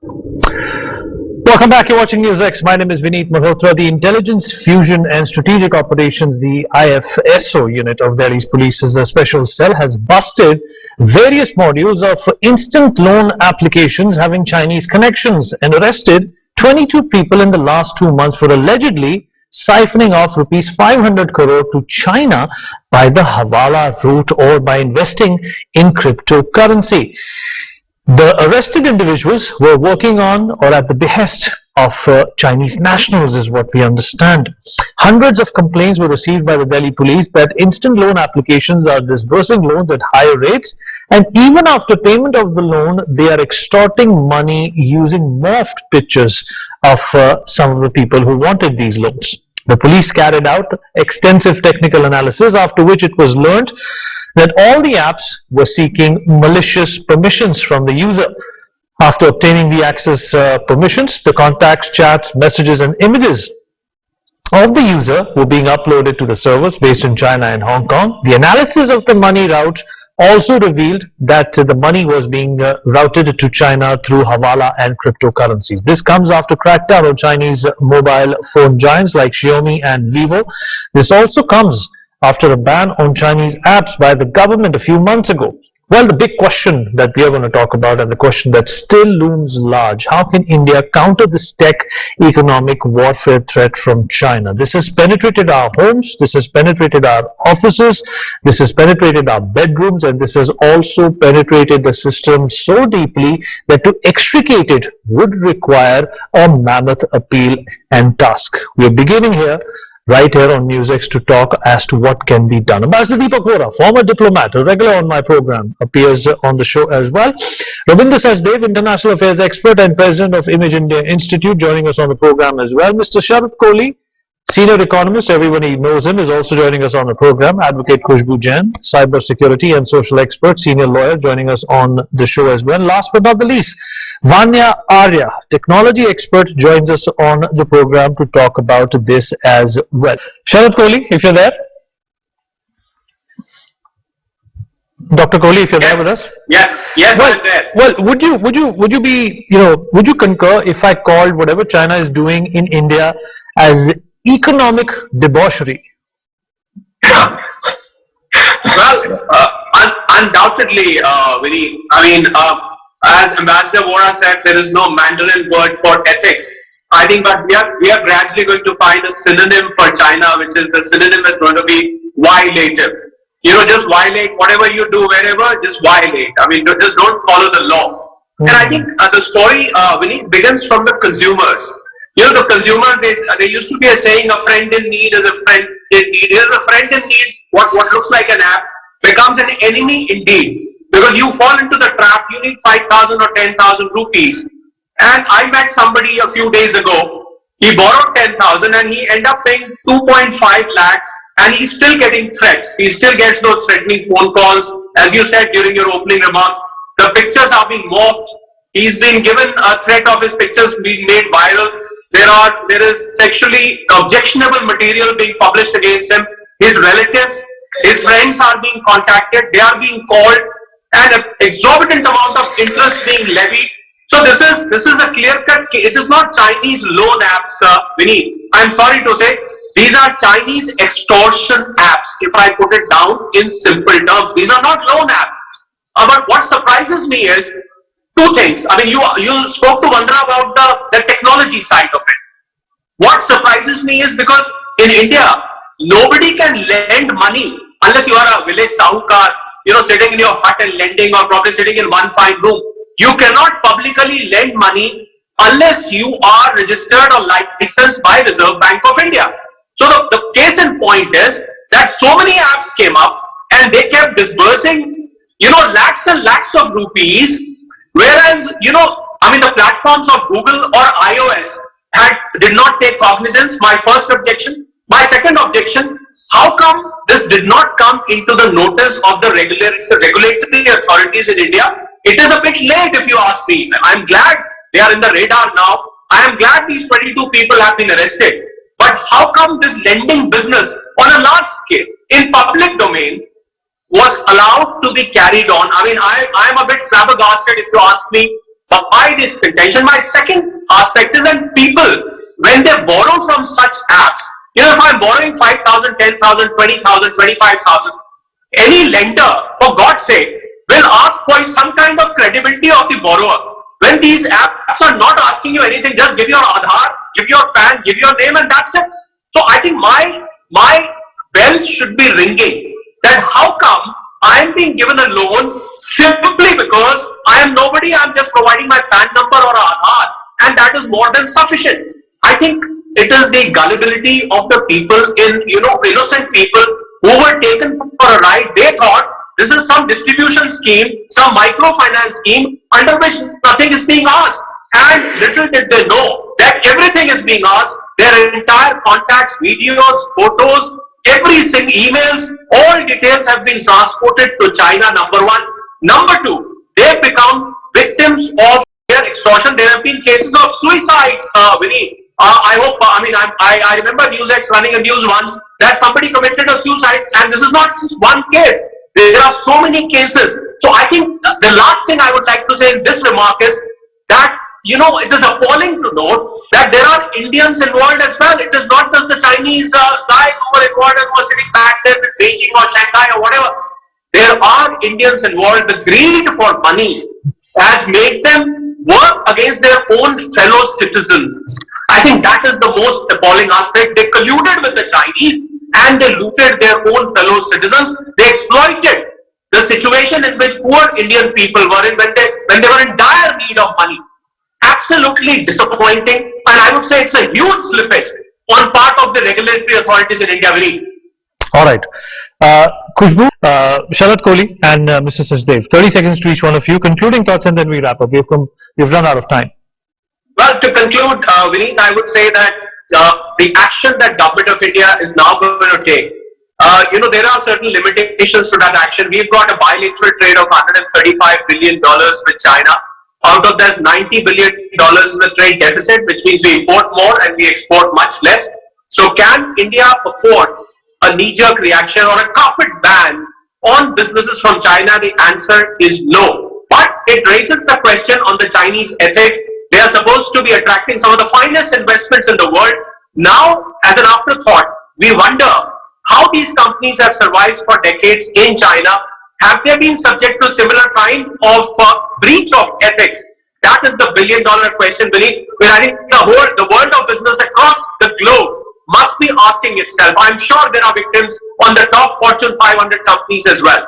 Welcome back. You're watching NewsX. My name is Vineet Malhotra. The Intelligence, Fusion and Strategic Operations, the IFSO unit of Delhi's police's special cell has busted various modules of instant loan applications having Chinese connections and arrested 22 people in the last 2 months for allegedly siphoning off rupees 500 crore to China by the Hawala route or by investing in cryptocurrency. The arrested individuals were working on or at the behest of Chinese nationals is what we understand. Hundreds of complaints were received by the Delhi police that instant loan applications are disbursing loans at higher rates, and even after payment of the loan they are extorting money using morphed pictures of some of the people who wanted these loans. The police carried out extensive technical analysis, after which it was learned that all the apps were seeking malicious permissions from the user. After obtaining the access permissions, the contacts, chats, messages and images of the user were being uploaded to the servers based in China and Hong Kong. The analysis of the money route also revealed that the money was being routed to China through Hawala and cryptocurrencies. This comes after crackdown of Chinese mobile phone giants like Xiaomi and Vivo. This also comes after a ban on Chinese apps by the government a few months ago. Well, the big question that we are going to talk about, and the question that still looms large: how can India counter this tech economic warfare threat from China? This has penetrated our homes, this has penetrated our offices, this has penetrated our bedrooms, and this has also penetrated the system so deeply that to extricate it would require a mammoth appeal and task. We are beginning here, right here on NewsX, to talk as to what can be done. Ambassador Deepak Vora, former diplomat, a regular on my program, appears on the show as well. Ravinder Sachdev, international affairs expert and president of Image India Institute, joining us on the program as well. Mr. Sharad Kohli, senior economist, everybody knows him, is also joining us on the program. Advocate Khushbu Jain, cyber security and social expert, senior lawyer, joining us on the show as well. Last but not the least, Vanya Arya, technology expert, joins us on the program to talk about this as well. Sharad Kohli, if you're there. Dr. Kohli, if you're there with us. Yes, well, I'm there. Well, would you concur if I called whatever China is doing in India as economic debauchery? Well, undoubtedly, Vinny. I mean, as Ambassador Vora said, there is no Mandarin word for ethics. I think, but we are gradually going to find a synonym for China, which is the synonym is going to be violative. You know, just violate whatever you do, wherever, just violate. I mean, just don't follow the law. And I think the story, Vinny, begins from the consumers. You know, the consumers, there used to be a saying, a friend in need is a friend in need. Here's a friend in need, what looks like an app becomes an enemy indeed. Because you fall into the trap, you need 5,000 or 10,000 rupees. And I met somebody a few days ago, he borrowed 10,000 and he ended up paying 2.5 lakhs and he's still getting threats. He still gets those threatening phone calls. As you said during your opening remarks, the pictures are being morphed. He's been given a threat of his pictures being made viral. There is sexually objectionable material being published against him. His relatives, his friends are being contacted. They are being called, and an exorbitant amount of interest being levied. So this is a clear-cut case. It is not Chinese loan apps, Vinny. I'm sorry to say, these are Chinese extortion apps. If I put it down in simple terms, these are not loan apps. But what surprises me is two things. I mean, you spoke to Vandana about the technology side of it. What surprises me is because in India, nobody can lend money unless you are a village sahukar, you know, sitting in your hut and lending, or probably sitting in one fine room. You cannot publicly lend money unless you are registered or licensed by Reserve Bank of India. So the case in point is that so many apps came up and they kept disbursing, you know, lakhs and lakhs of rupees. Whereas, you know, I mean, the platforms of Google or iOS did not take cognizance. My first objection. My second objection, how come this did not come into the notice of the regulatory authorities in India? It is a bit late if you ask me. I'm glad they are in the radar now. I am glad these 22 people have been arrested. But how come this lending business on a large scale in public domain was allowed to be carried on? I mean, I am a bit flabbergasted if you ask me. buy this contention. My second aspect is that people, when they borrow from such apps, if I'm borrowing 5,000, 10,000, 20,000, 25,000, any lender, for God's sake, will ask for some kind of credibility of the borrower. When these apps are not asking you anything, just give your Aadhaar, give your PAN, give your name, and that's it. So I think my bells should be ringing that how come I am being given a loan simply because I am nobody, I am just providing my PAN number or Aadhaar, and that is more than sufficient. I think it is the gullibility of the people innocent people who were taken for a ride. They thought this is some distribution scheme, some microfinance scheme under which nothing is being asked. And little did they know that everything is being asked. Their entire contacts, videos, photos, every single emails, all details have been transported to China, number one. Number two, they become victims of their extortion. There have been cases of suicide, Vineet. I hope, I remember NewsX running a news once that somebody committed a suicide, and this is not just one case. There are so many cases. So I think the last thing I would like to say in this remark is that, it is appalling to note that there are Indians involved as well. It is not just the Chinese guys who were involved and who are sitting back there in Beijing or Shanghai or whatever. There are Indians involved. The greed for money has made them work against their own fellow citizens. I think that is the most appalling aspect. They colluded with the Chinese and they looted their own fellow citizens. They exploited the situation in which poor Indian people were in when they were in dire need of money. Absolutely disappointing, and I would say it's a huge slippage on part of the regulatory authorities in India. All right. Khushbu, Sharad Kohli and Mr. Sachdev, 30 seconds to each one of you. Concluding thoughts and then we wrap up. We've run out of time. Well, to conclude, Vineet, I would say that the action that Government of India is now going to take, there are certain limitations to that action. We've got a bilateral trade of $135 billion with China. Out of that, $90 billion is the trade deficit, which means we import more and we export much less. So can India afford a knee-jerk reaction or a carpet ban on businesses from China? The answer is no. But it raises the question on the Chinese ethics. They are supposed to be attracting some of the finest investments in the world. Now, as an afterthought, we wonder how these companies have survived for decades in China. Have they been subject to similar kind of breach of ethics? That is the billion-dollar question, Vineet, where I think the world of business across the globe must be asking itself. I'm sure there are victims on the top Fortune 500 companies as well.